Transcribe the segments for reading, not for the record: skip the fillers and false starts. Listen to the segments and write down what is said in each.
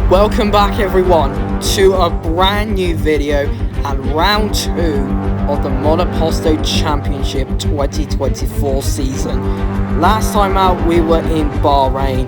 Welcome back everyone to a brand new video and round 2 of the Monoposto Championship 2024 season. Last time out we were in Bahrain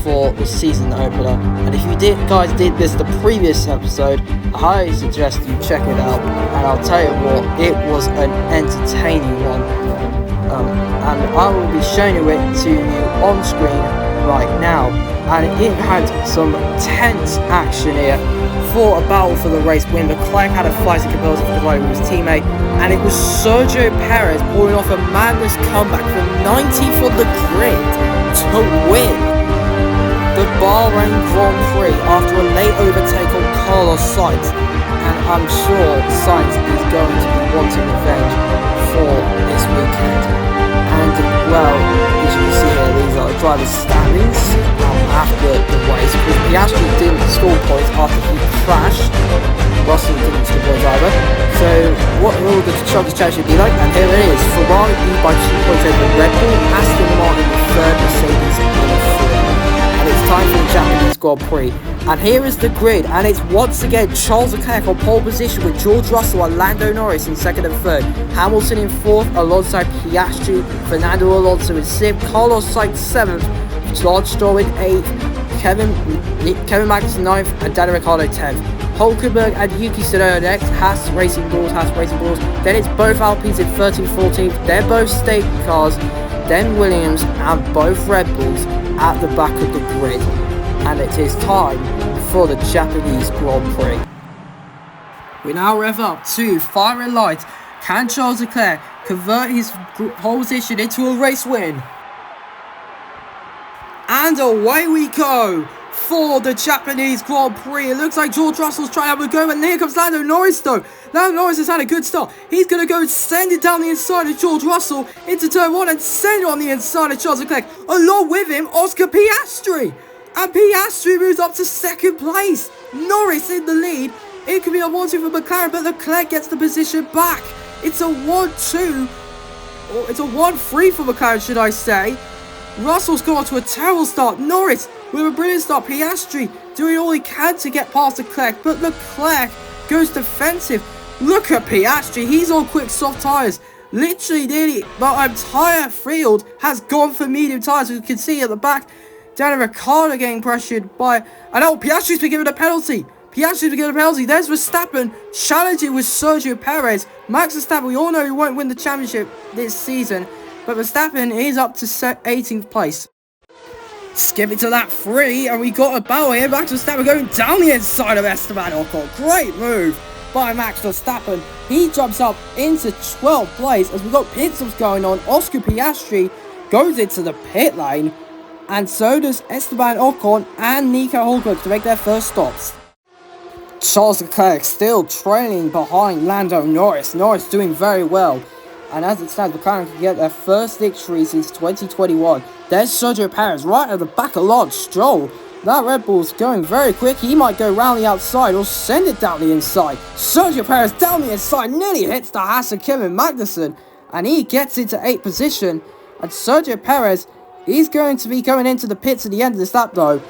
for the season opener, and if you guys did miss the previous episode, I highly suggest you check it out, and I'll tell you what, it was an entertaining one, and I will be showing it to you on screen right now. And it had some tense action here for a battle for the race win. Leclerc had a fighting ability to provide with his teammate, and it was Sergio Perez pulling off a madness comeback from 90th on the grid to win the Bahrain Grand Prix after a late overtake on Carlos Sainz. And I'm sure Sainz is going to be wanting revenge for this weekend. And well, as you can see here, these are the driver's standings after the race, because Piastri didn't score points after he crashed. Russell didn't score points either. So what will the Constructors' Championship be like? And here it is: Ferrari lead by 2 points over Red Bull, Aston Martin in third, Mercedes in fourth. And it's time for the Japanese Grand Prix. And here is the grid, and it's once again Charles Leclerc on pole position with George Russell and Lando Norris in second and third, Hamilton in fourth alongside Piastri, Fernando Alonso in sixth, Carlos Sainz seventh, George Stroll in 8th, Kevin Magnussen 9th, and Daniel Ricciardo 10th. Hulkenberg and Yuki Tsunoda next, Haas Racing Bulls. Then it's both Alpines in 13th, 14th, then both state cars, then Williams and both Red Bulls at the back of the grid. And it is time for the Japanese Grand Prix. We now rev up to firing lights. Can Charles Leclerc convert his pole position into a race win? And away we go for the Japanese Grand Prix. It looks like George Russell's trying to have a go, and here comes Lando Norris though. Lando Norris has had a good start. He's going to go and send it down the inside of George Russell into turn 1 and send it on the inside of Charles Leclerc. Along with him, Oscar Piastri. And Piastri moves up to second place. Norris in the lead. It could be a 1-2 for McLaren, but Leclerc gets the position back. It's a 1-2. Or it's a 1-3 for McLaren, should I say. Russell's got off to a terrible start. Norris with a brilliant start. Piastri doing all he can to get past Leclerc, but Leclerc goes defensive. Look at Piastri. He's on quick soft tyres. Literally nearly the entire field has gone for medium tyres, as you can see at the back. Daniel Ricciardo getting pressured by... And Piastri's been given a penalty. There's Verstappen challenging with Sergio Perez. Max Verstappen, we all know he won't win the championship this season, but Verstappen is up to 18th place. Skip it to that 3, and we got a battle here. Max Verstappen going down the inside of Esteban Ocon. Great move by Max Verstappen. He jumps up into 12th place as we got pit stops going on. Oscar Piastri goes into the pit lane, and so does Esteban Ocon and Nico Hulkenberg to make their first stops. Charles Leclerc still trailing behind Lando Norris. Norris doing very well. And as it stands, McLaren can get their first victory since 2021. There's Sergio Perez right at the back of Lance Stroll. That Red Bull's going very quick. He might go round the outside or send it down the inside. Sergio Perez down the inside nearly hits the Haas of Kevin Magnussen. And he gets into 8th position. And Sergio Perez... he's going to be going into the pits at the end of this lap though.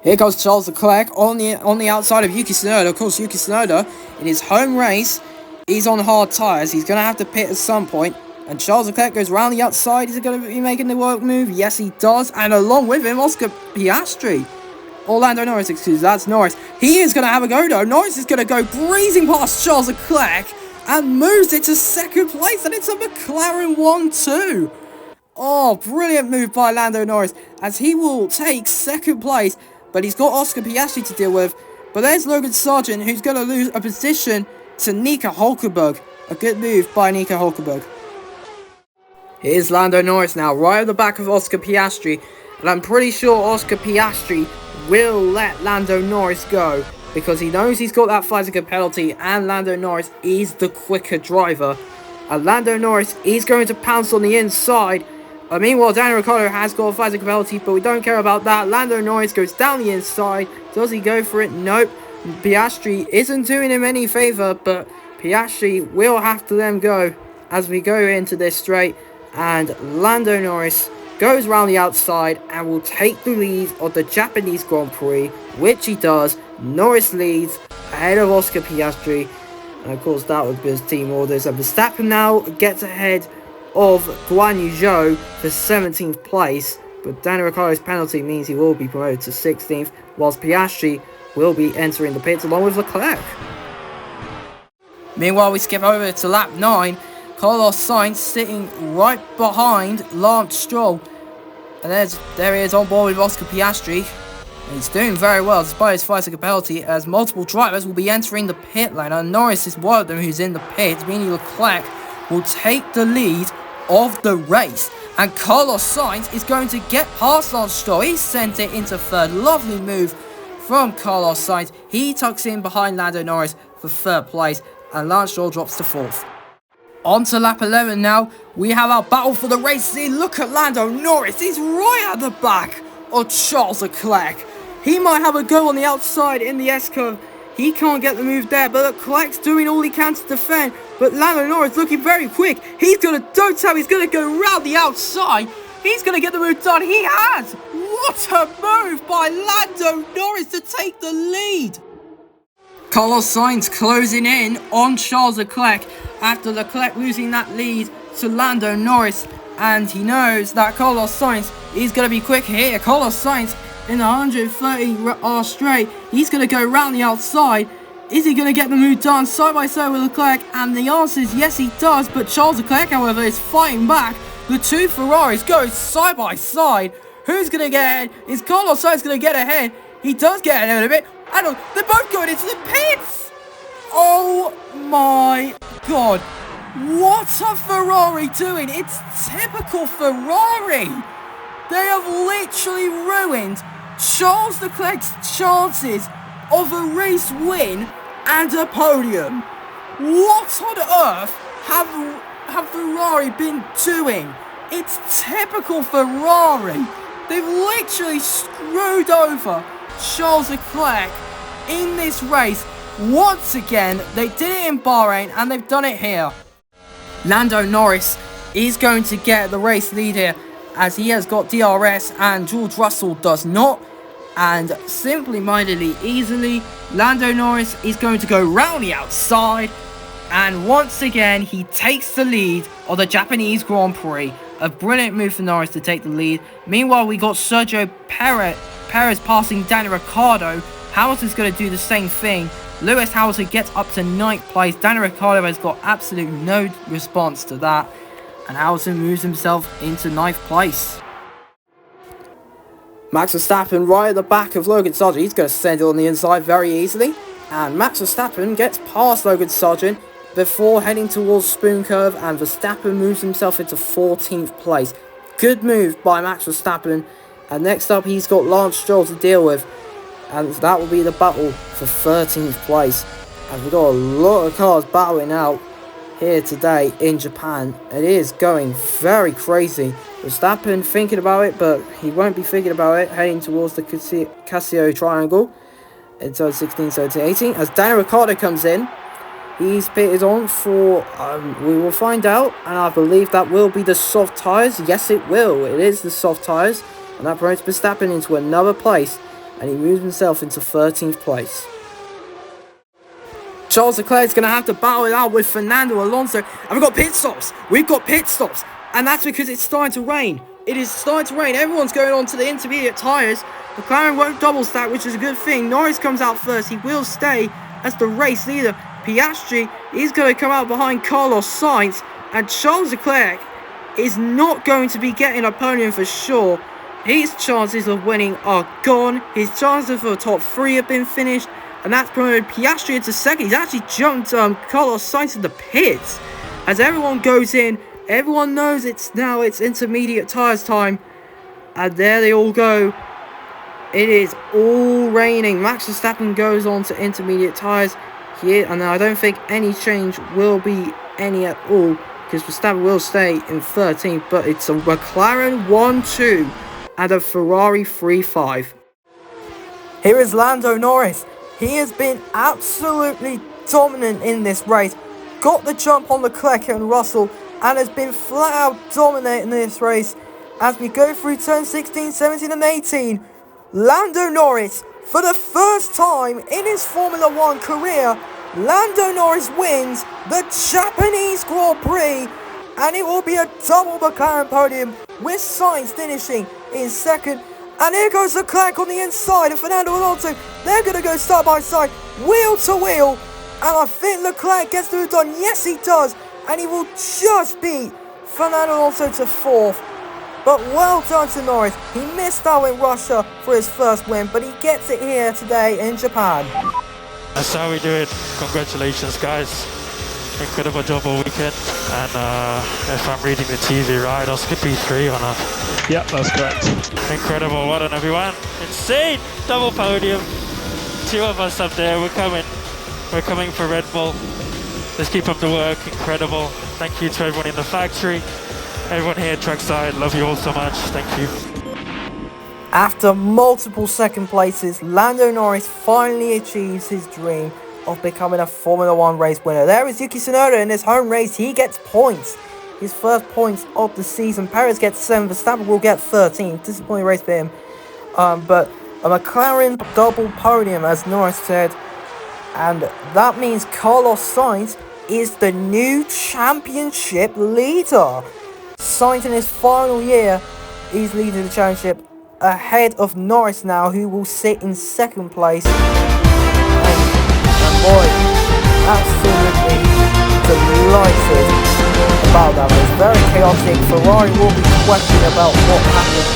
Here goes Charles Leclerc on the outside of Yuki Tsunoda. Of course, Yuki Tsunoda, in his home race, he's on hard tyres. He's going to have to pit at some point. And Charles Leclerc goes round the outside. Is he going to be making the work move? Yes, he does. And along with him, Oscar Piastri. Orlando Norris, excuse me, that's Norris. He is going to have a go though. Norris is going to go breezing past Charles Leclerc and moves it to second place. And it's a McLaren 1-2. Oh, brilliant move by Lando Norris, as he will take second place, but he's got Oscar Piastri to deal with. But there's Logan Sargent, who's going to lose a position to Nico Hulkenberg. A good move by Nico Hulkenberg. Here's Lando Norris now, right at the back of Oscar Piastri, and I'm pretty sure Oscar Piastri will let Lando Norris go, because he knows he's got that 5-second penalty, and Lando Norris is the quicker driver. And Lando Norris is going to pounce on the inside. Meanwhile, Daniel Ricciardo has got a 5-second penalty, but we don't care about that. Lando Norris goes down the inside. Does he go for it? Nope. Piastri isn't doing him any favour, but Piastri will have to then go as we go into this straight. And Lando Norris goes around the outside and will take the lead of the Japanese Grand Prix, which he does. Norris leads ahead of Oscar Piastri, and of course that would be his team orders. And Verstappen now gets ahead of Guan Yu Zhou for 17th place, but Daniel Ricciardo's penalty means he will be promoted to 16th, whilst Piastri will be entering the pits along with Leclerc. Meanwhile, we skip over to lap 9. Carlos Sainz sitting right behind Lance Stroll. And there he is on board with Oscar Piastri. And he's doing very well despite his 5-second penalty, as multiple drivers will be entering the pit lane. And Norris is one of them who's in the pit, meaning Leclerc will take the lead of the race. And Carlos Sainz is going to get past Lance Stroll. He sent it into third. Lovely move from Carlos Sainz. He tucks in behind Lando Norris for third place, and Lance Stroll drops to fourth. On to lap 11 now. We have our battle for the race. See, look at Lando Norris. He's right at the back of Charles Leclerc. He might have a go on the outside in the S-curve. He can't get the move there, but Leclerc's doing all he can to defend. But Lando Norris looking very quick. He's going to, don't tell me, he's going to go round the outside. He's going to get the move done. He has. What a move by Lando Norris to take the lead. Carlos Sainz closing in on Charles Leclerc after Leclerc losing that lead to Lando Norris. And he knows that Carlos Sainz is going to be quick here. Carlos Sainz in 130 straight. He's going to go round the outside. Is he going to get the move done side by side with Leclerc? And the answer is yes, he does. But Charles Leclerc, however, is fighting back. The two Ferraris go side by side. Who's going to get ahead? Is Carlos Sainz going to get ahead? He does get ahead a bit. And they're both going into the pits. Oh my god. What a Ferrari doing? It's typical Ferrari. They have literally ruined Charles Leclerc's chances of a race win and a podium. What on earth have Ferrari been doing? It's typical Ferrari. They've literally screwed over Charles Leclerc in this race. Once again, they did it in Bahrain and they've done it here. Lando Norris is going to get the race lead here, as he has got DRS and George Russell does not. And simply-mindedly, easily, Lando Norris is going to go round the outside. And once again, he takes the lead of the Japanese Grand Prix. A brilliant move for Norris to take the lead. Meanwhile, we got Sergio Perez passing Daniel Ricciardo. Hamilton's going to do the same thing. Lewis Hamilton gets up to 9th place. Daniel Ricciardo has got absolute no response to that. And Hamilton moves himself into 9th place. Max Verstappen right at the back of Logan Sargent. He's going to send it on the inside very easily. And Max Verstappen gets past Logan Sargent before heading towards Spoon Curve. And Verstappen moves himself into 14th place. Good move by Max Verstappen. And next up, he's got Lance Stroll to deal with. And that will be the battle for 13th place. And we've got a lot of cars battling out here today in Japan. It is going very crazy. Verstappen thinking about it, but he won't be thinking about it, heading towards the Casio Triangle in turn 16, 17, 18. As Daniel Ricciardo comes in, he's pitted on for, we will find out, and I believe that will be the soft tyres. Yes, it will. It is the soft tyres, and that promotes Verstappen into another place, and he moves himself into 13th place. Charles Leclerc is going to have to battle it out with Fernando Alonso. And we've got pit stops. We've got pit stops. And that's because it's starting to rain. It is starting to rain. Everyone's going on to the intermediate tyres. McLaren won't double stack, which is a good thing. Norris comes out first. He will stay as the race leader. Piastri is going to come out behind Carlos Sainz. And Charles Leclerc is not going to be getting a podium for sure. His chances of winning are gone. His chances for the top 3 have been finished. And that's promoted Piastri into second. He's actually jumped Carlos Sainz in the pits. As everyone goes in, everyone knows it's intermediate tyres time. And there they all go. It is all raining. Max Verstappen goes on to intermediate tyres here. And I don't think any change will be any at all, because Verstappen will stay in 13th. But it's a McLaren 1-2 and a Ferrari 3-5. Here is Lando Norris. He has been absolutely dominant in this race. Got the jump on Leclerc and Russell and has been flat out dominating this race. as we go through turn 16, 17 and 18. Lando Norris, for the first time in his Formula 1 career, Lando Norris wins the Japanese Grand Prix, and it will be a double McLaren podium with Sainz finishing in second. And here goes Leclerc on the inside of Fernando Alonso. They're going to go side by side, wheel to wheel, and I think Leclerc gets the done. Yes, he does, and he will just beat Fernando Alonso to fourth. But well done to Norris. He missed out in Russia for his first win, but he gets it here today in Japan. That's how we do it. Congratulations, guys. Incredible job all weekend. And if I'm reading the TV right, I'll skip E3 or not. Yep, that's correct. Incredible. Well done, everyone. Insane. Double podium. 2 of us up there. We're coming. We're coming for Red Bull. Let's keep up the work. Incredible. Thank you to everyone in the factory. Everyone here at trackside, love you all so much. Thank you. After multiple second places, Lando Norris finally achieves his dream of becoming a Formula 1 race winner. There is Yuki Tsunoda in his home race. He gets points. His first points of the season. Perez gets 7. Verstappen will get 13. Disappointing race for him. But a McLaren double podium, as Norris said. And that means Carlos Sainz is the new championship leader. Sainz in his final year, he's leading the championship ahead of Norris now, who will sit in second place. And boy, absolutely delighted about that. It's very chaotic. Ferrari will be questioning about what happened.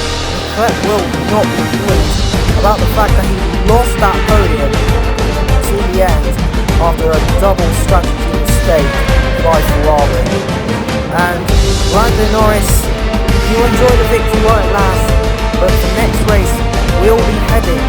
Leclerc will not be pleased about the fact that he lost that podium to the end after a double strategy mistake by Ferrari. And Lando Norris, you enjoy the victory while it lasts, but the next race will be heading